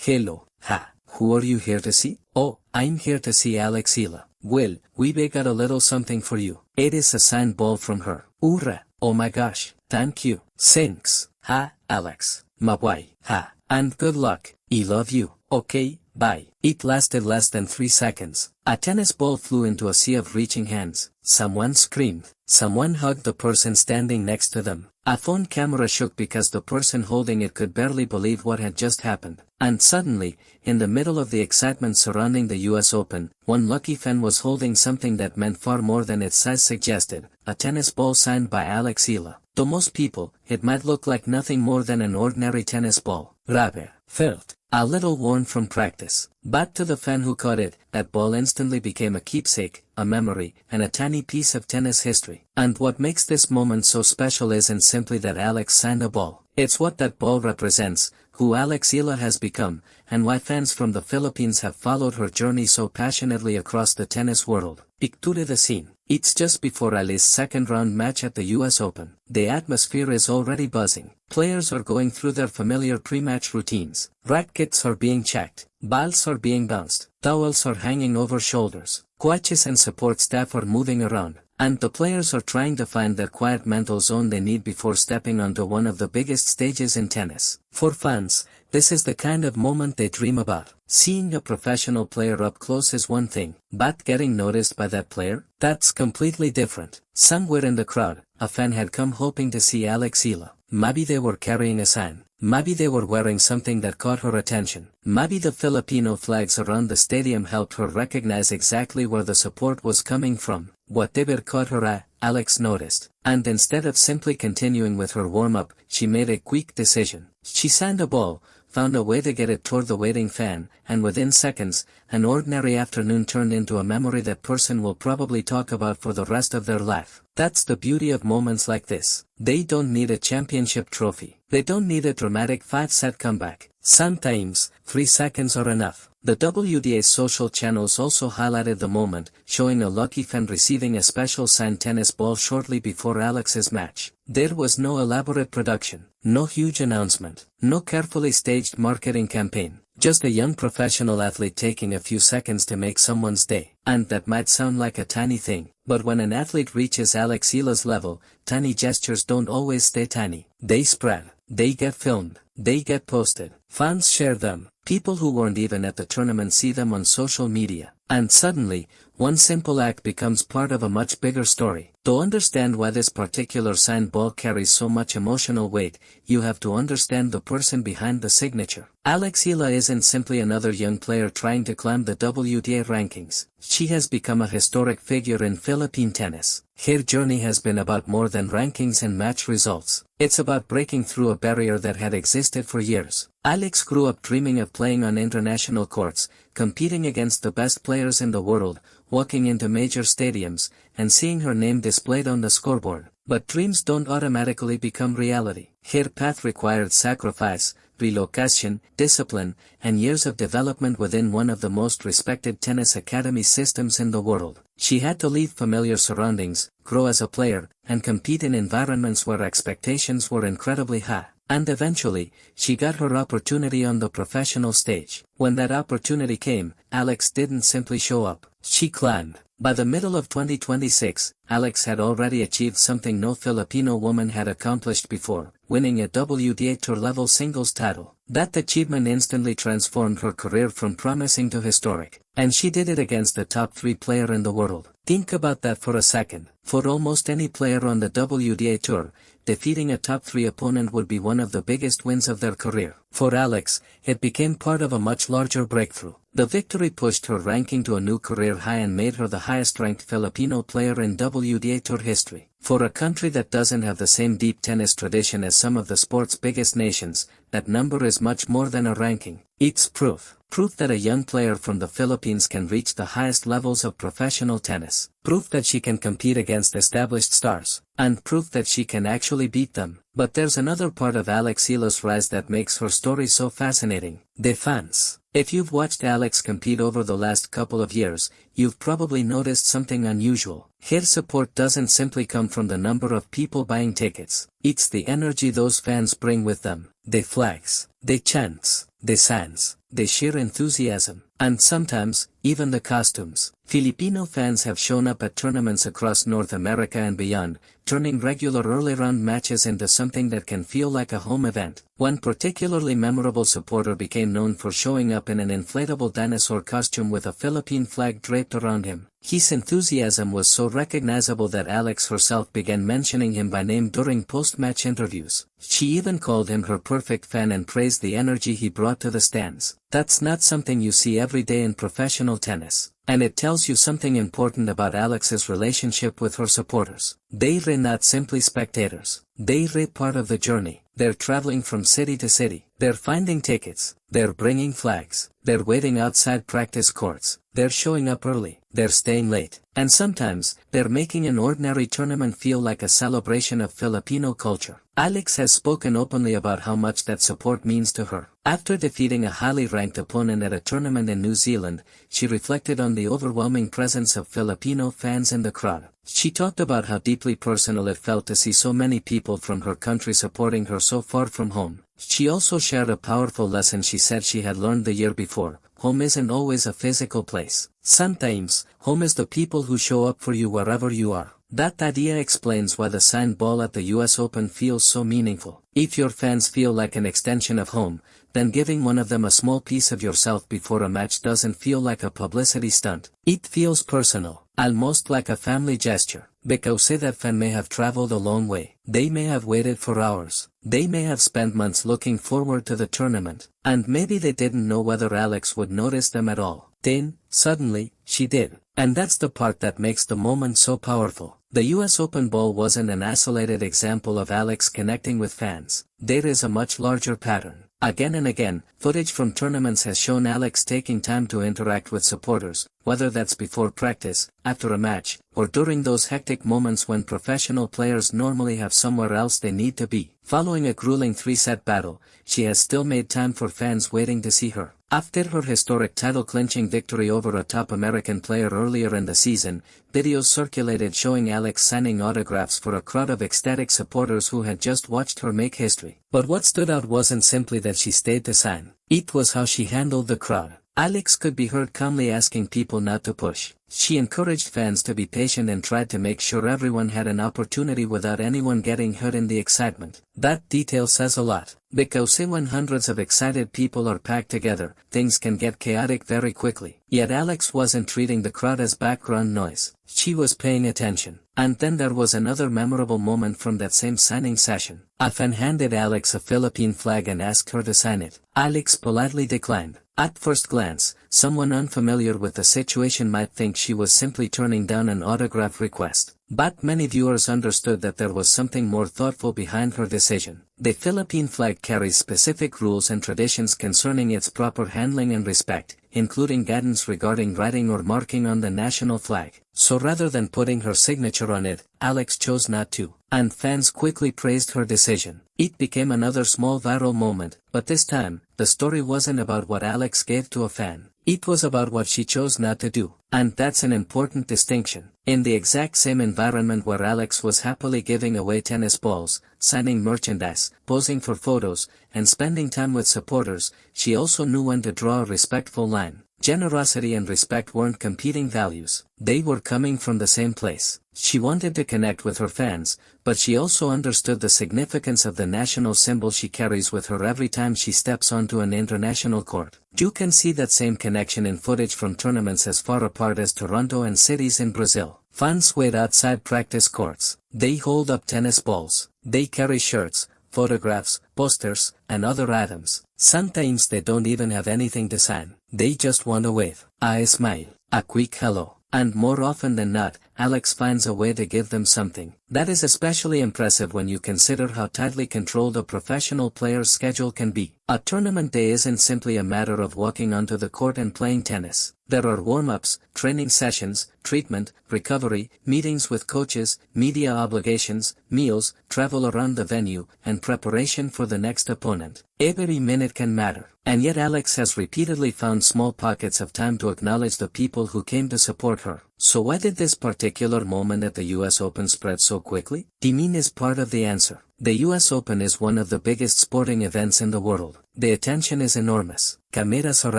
Hello, ha, who are you here to see? Oh, I'm here to see Eala. Well, we got a little something for you. It is a signed ball from her. Hoorah, oh my gosh, thank you. Thanks, ha, Alex. Mawai, ha, and good luck, I love you, okay, bye. It lasted less than 3 seconds. A tennis ball flew into a sea of reaching hands. Someone screamed. Someone hugged the person standing next to them. A phone camera shook because the person holding it could barely believe what had just happened. And suddenly, in the middle of the excitement surrounding the US Open, one lucky fan was holding something that meant far more than its size suggested, a tennis ball signed by Eala. To most people, it might look like nothing more than an ordinary tennis ball. Rather, felt a little worn from practice. But to the fan who caught it, that ball instantly became a keepsake, a memory, and a tiny piece of tennis history. And what makes this moment so special isn't simply that Alex signed a ball. It's what that ball represents, who Eala has become, and why fans from the Philippines have followed her journey so passionately across the tennis world. Picture the scene. It's just before Eala's second-round match at the US Open. The atmosphere is already buzzing. Players are going through their familiar pre-match routines. Rackets are being checked. Balls are being bounced. Towels are hanging over shoulders. Coaches and support staff are moving around. And the players are trying to find their quiet mental zone they need before stepping onto one of the biggest stages in tennis. For fans, this is the kind of moment they dream about. Seeing a professional player up close is one thing, but getting noticed by that player? That's completely different. Somewhere in the crowd, a fan had come hoping to see Eala. Maybe they were carrying a sign. Maybe they were wearing something that caught her attention. Maybe the Filipino flags around the stadium helped her recognize exactly where the support was coming from. Whatever caught her eye, Alex noticed. And instead of simply continuing with her warm-up, she made a quick decision. She signed a ball, found a way to get it toward the waiting fan, and within seconds, an ordinary afternoon turned into a memory that person will probably talk about for the rest of their life. That's the beauty of moments like this. They don't need a championship trophy. They don't need a dramatic 5-set comeback. Sometimes, 3 seconds are enough. The WDA's social channels also highlighted the moment, showing a lucky fan receiving a special signed tennis ball shortly before Alex's match. There was no elaborate production, no huge announcement, no carefully staged marketing campaign. Just a young professional athlete taking a few seconds to make someone's day. And that might sound like a tiny thing, but when an athlete reaches Eala's level, tiny gestures don't always stay tiny. They spread, they get filmed, they get posted. Fans share them, people who weren't even at the tournament see them on social media. And suddenly, one simple act becomes part of a much bigger story. To understand why this particular signed ball carries so much emotional weight, you have to understand the person behind the signature. Eala isn't simply another young player trying to climb the WTA rankings. She has become a historic figure in Philippine tennis. Her journey has been about more than rankings and match results. It's about breaking through a barrier that had existed for years. Alex grew up dreaming of playing on international courts, competing against the best players in the world, walking into major stadiums, and seeing her name displayed on the scoreboard. But dreams don't automatically become reality. Her path required sacrifice, relocation, discipline, and years of development within one of the most respected tennis academy systems in the world. She had to leave familiar surroundings, grow as a player, and compete in environments where expectations were incredibly high. And eventually, she got her opportunity on the professional stage. When that opportunity came, Alex didn't simply show up. She climbed. By the middle of 2026, Alex had already achieved something no Filipino woman had accomplished before, winning a WTA Tour-level singles title. That achievement instantly transformed her career from promising to historic. And she did it against the top 3 player in the world. Think about that for a second. For almost any player on the WTA Tour, defeating a top 3 opponent would be one of the biggest wins of their career. For Alex, it became part of a much larger breakthrough. The victory pushed her ranking to a new career high and made her the highest-ranked Filipino player in WTA Tour history. For a country that doesn't have the same deep tennis tradition as some of the sport's biggest nations, that number is much more than a ranking. It's proof. Proof that a young player from the Philippines can reach the highest levels of professional tennis. Proof that she can compete against established stars. And proof that she can actually beat them. But there's another part of Eala's rise that makes her story so fascinating. The fans. If you've watched Alex compete over the last couple of years, you've probably noticed something unusual. Her support doesn't simply come from the number of people buying tickets. It's the energy those fans bring with them. The flags, The chants, the signs, the sheer enthusiasm, and sometimes, even the costumes. Filipino fans have shown up at tournaments across North America and beyond, turning regular early round matches into something that can feel like a home event. One particularly memorable supporter became known for showing up in an inflatable dinosaur costume with a Philippine flag draped around him. His enthusiasm was so recognizable that Alex herself began mentioning him by name during post-match interviews. She even called him her perfect fan and praised the energy he brought to the stands. That's not something you see every day in professional tennis. And it tells you something important about Alex's relationship with her supporters. They're not simply spectators. They're part of the journey. They're traveling from city to city. They're finding tickets. They're bringing flags. They're waiting outside practice courts. They're showing up early. They're staying late. And sometimes, they're making an ordinary tournament feel like a celebration of Filipino culture. Alex has spoken openly about how much that support means to her. After defeating a highly ranked opponent at a tournament in New Zealand, she reflected on the overwhelming presence of Filipino fans in the crowd. She talked about how deeply personal it felt to see so many people from her country supporting her so far from home. She also shared a powerful lesson she said she had learned the year before. Home isn't always a physical place. Sometimes, home is the people who show up for you wherever you are. That idea explains why the signed ball at the US Open feels so meaningful. If your fans feel like an extension of home, then giving one of them a small piece of yourself before a match doesn't feel like a publicity stunt. It feels personal, almost like a family gesture. Because that fan may have traveled a long way. They may have waited for hours. They may have spent months looking forward to the tournament. And maybe they didn't know whether Alex would notice them at all. Then, suddenly, she did. And that's the part that makes the moment so powerful. The US Open ball wasn't an isolated example of Alex connecting with fans. There is a much larger pattern. Again and again, footage from tournaments has shown Alex taking time to interact with supporters, whether that's before practice, after a match, or during those hectic moments when professional players normally have somewhere else they need to be. Following a grueling 3-set battle, she has still made time for fans waiting to see her. After her historic title-clinching victory over a top American player earlier in the season, videos circulated showing Alex signing autographs for a crowd of ecstatic supporters who had just watched her make history. But what stood out wasn't simply that she stayed to sign. It was how she handled the crowd. Alex could be heard calmly asking people not to push. She encouraged fans to be patient and tried to make sure everyone had an opportunity without anyone getting hurt in the excitement. That detail says a lot. Because when hundreds of excited people are packed together, things can get chaotic very quickly. Yet Alex wasn't treating the crowd as background noise. She was paying attention. And then there was another memorable moment from that same signing session. A fan handed Alex a Philippine flag and asked her to sign it. Alex politely declined. At first glance, someone unfamiliar with the situation might think she was simply turning down an autograph request. But many viewers understood that there was something more thoughtful behind her decision. The Philippine flag carries specific rules and traditions concerning its proper handling and respect, including guidance regarding writing or marking on the national flag. So rather than putting her signature on it, Alex chose not to. And fans quickly praised her decision. It became another small viral moment, but this time, the story wasn't about what Alex gave to a fan. It was about what she chose not to do. And that's an important distinction. In the exact same environment where Alex was happily giving away tennis balls, signing merchandise, posing for photos, and spending time with supporters, she also knew when to draw a respectful line. Generosity and respect weren't competing values. They were coming from the same place. She wanted to connect with her fans, but she also understood the significance of the national symbol she carries with her every time she steps onto an international court. You can see that same connection in footage from tournaments as far apart as Toronto and cities in Brazil. Fans wait outside practice courts. They hold up tennis balls. They carry shirts, photographs, posters, and other items. Sometimes they don't even have anything to sign. They just want to wave, a smile, a quick hello. And more often than not, Alex finds a way to give them something. That is especially impressive when you consider how tightly controlled a professional player's schedule can be. A tournament day isn't simply a matter of walking onto the court and playing tennis. There are warm-ups, training sessions, treatment, recovery, meetings with coaches, media obligations, meals, travel around the venue, and preparation for the next opponent. Every minute can matter. And yet Alex has repeatedly found small pockets of time to acknowledge the people who came to support her. So why did this particular moment at the US Open spread so quickly? Dimin is part of the answer. The US Open is one of the biggest sporting events in the world. The attention is enormous. Cameras are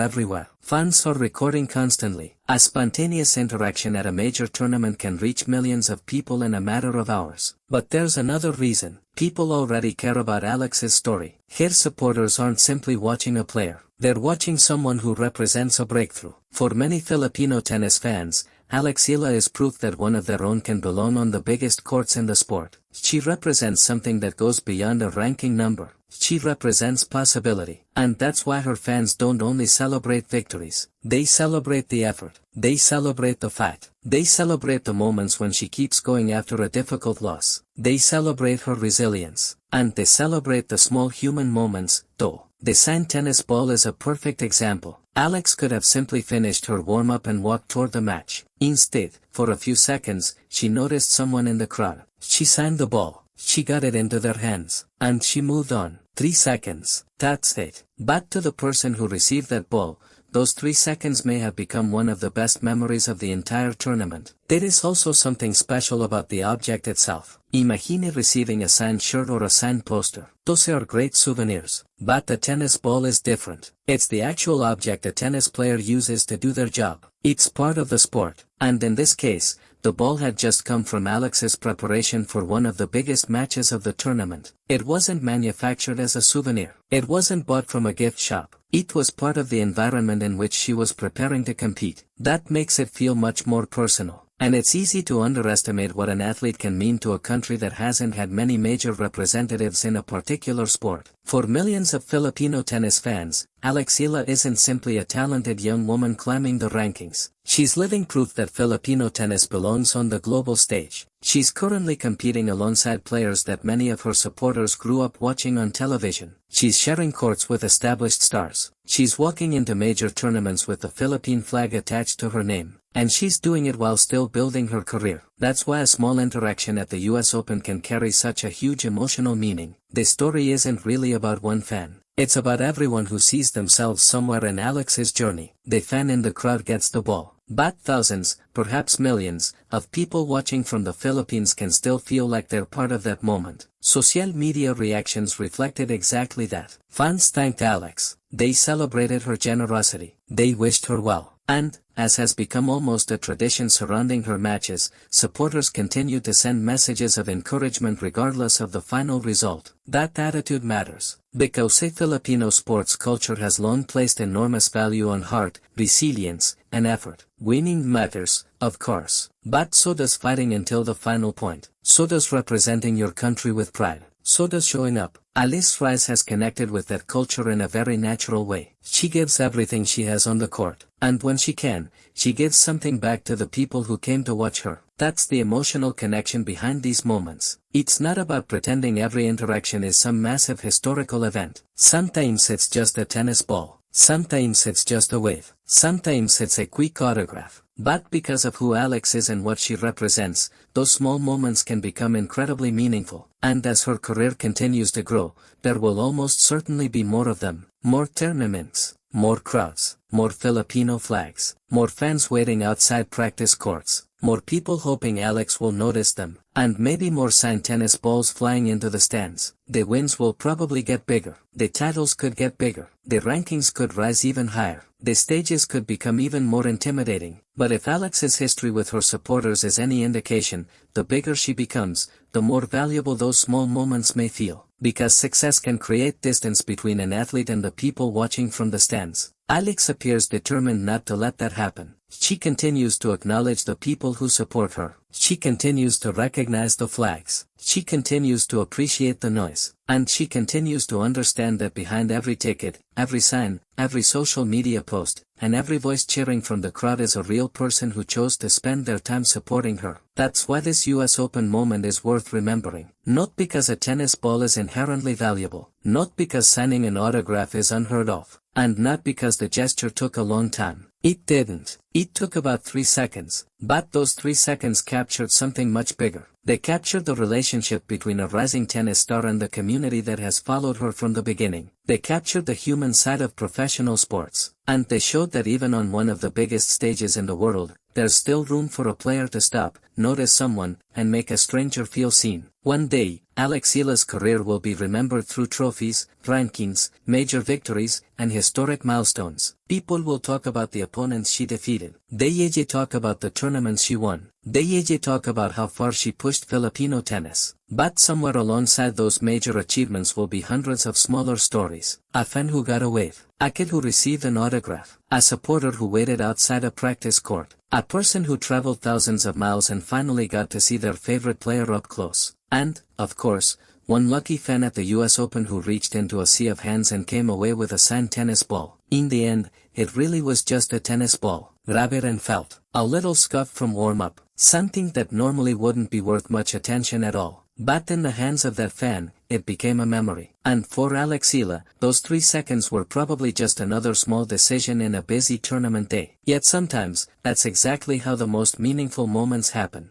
everywhere. Fans are recording constantly. A spontaneous interaction at a major tournament can reach millions of people in a matter of hours. But there's another reason. People already care about Alex's story. Her supporters aren't simply watching a player. They're watching someone who represents a breakthrough. For many Filipino tennis fans, Eala is proof that one of their own can belong on the biggest courts in the sport. She represents something that goes beyond a ranking number. She represents possibility. And that's why her fans don't only celebrate victories. They celebrate the effort. They celebrate the fight. They celebrate the moments when she keeps going after a difficult loss. They celebrate her resilience. And they celebrate the small human moments, though. The signed tennis ball is a perfect example. Alex could have simply finished her warm-up and walked toward the match. Instead, for a few seconds, she noticed someone in the crowd. She signed the ball. She got it into their hands. And she moved on. 3 seconds. That's it. But to the person who received that ball, those 3 seconds may have become one of the best memories of the entire tournament. There is also something special about the object itself. Imagine receiving a signed shirt or a signed poster. Those are great souvenirs. But the tennis ball is different. It's the actual object a tennis player uses to do their job. It's part of the sport. And in this case, the ball had just come from Alex's preparation for one of the biggest matches of the tournament. It wasn't manufactured as a souvenir. It wasn't bought from a gift shop. It was part of the environment in which she was preparing to compete. That makes it feel much more personal. And it's easy to underestimate what an athlete can mean to a country that hasn't had many major representatives in a particular sport. For millions of Filipino tennis fans, Eala isn't simply a talented young woman climbing the rankings. She's living proof that Filipino tennis belongs on the global stage. She's currently competing alongside players that many of her supporters grew up watching on television. She's sharing courts with established stars. She's walking into major tournaments with the Philippine flag attached to her name. And she's doing it while still building her career. That's why a small interaction at the US Open can carry such a huge emotional meaning. The story isn't really about one fan. It's about everyone who sees themselves somewhere in Alex's journey. The fan in the crowd gets the ball. But thousands, perhaps millions, of people watching from the Philippines can still feel like they're part of that moment. Social media reactions reflected exactly that. Fans thanked Alex. They celebrated her generosity. They wished her well. And, as has become almost a tradition surrounding her matches, supporters continue to send messages of encouragement regardless of the final result. That attitude matters. Because Filipino sports culture has long placed enormous value on heart, resilience, and effort. Winning matters, of course. But so does fighting until the final point. So does representing your country with pride. So does showing up. Alice Rice has connected with that culture in a very natural way. She gives everything she has on the court. And when she can, she gives something back to the people who came to watch her. That's the emotional connection behind these moments. It's not about pretending every interaction is some massive historical event. Sometimes it's just a tennis ball. Sometimes it's just a wave. Sometimes it's a quick autograph. But because of who Alex is and what she represents, those small moments can become incredibly meaningful. And as her career continues to grow, there will almost certainly be more of them. More tournaments, more crowds, more Filipino flags, more fans waiting outside practice courts, more people hoping Alex will notice them, and maybe more signed tennis balls flying into the stands. The wins will probably get bigger. The titles could get bigger. The rankings could rise even higher. The stages could become even more intimidating. But if Alex's history with her supporters is any indication, the bigger she becomes, the more valuable those small moments may feel. Because success can create distance between an athlete and the people watching from the stands. Alex appears determined not to let that happen. She continues to acknowledge the people who support her. She continues to recognize the flags. She continues to appreciate the noise. And she continues to understand that behind every ticket, every sign, every social media post, and every voice cheering from the crowd is a real person who chose to spend their time supporting her. That's why this US Open moment is worth remembering. Not because a tennis ball is inherently valuable. Not because signing an autograph is unheard of. And not because the gesture took a long time. It didn't. It took about 3 seconds. But those 3 seconds captured something much bigger. They captured the relationship between a rising tennis star and the community that has followed her from the beginning. They captured the human side of professional sports. And they showed that even on one of the biggest stages in the world, there's still room for a player to stop, notice someone, and make a stranger feel seen. One day, Eala's career will be remembered through trophies, rankings, major victories, and historic milestones. People will talk about the opponents she defeated. They talk about the tournaments she won. They talk about how far she pushed Filipino tennis. But somewhere alongside those major achievements will be hundreds of smaller stories. A fan who got a wave. A kid who received an autograph. A supporter who waited outside a practice court. A person who traveled thousands of miles and finally got to see their favorite player up close. And, of course, one lucky fan at the US Open who reached into a sea of hands and came away with a signed tennis ball. In the end, it really was just a tennis ball. Grab it and felt. A little scuff from warm-up. Something that normally wouldn't be worth much attention at all. But in the hands of that fan, it became a memory. And for Eala, those 3 seconds were probably just another small decision in a busy tournament day. Yet sometimes, that's exactly how the most meaningful moments happen.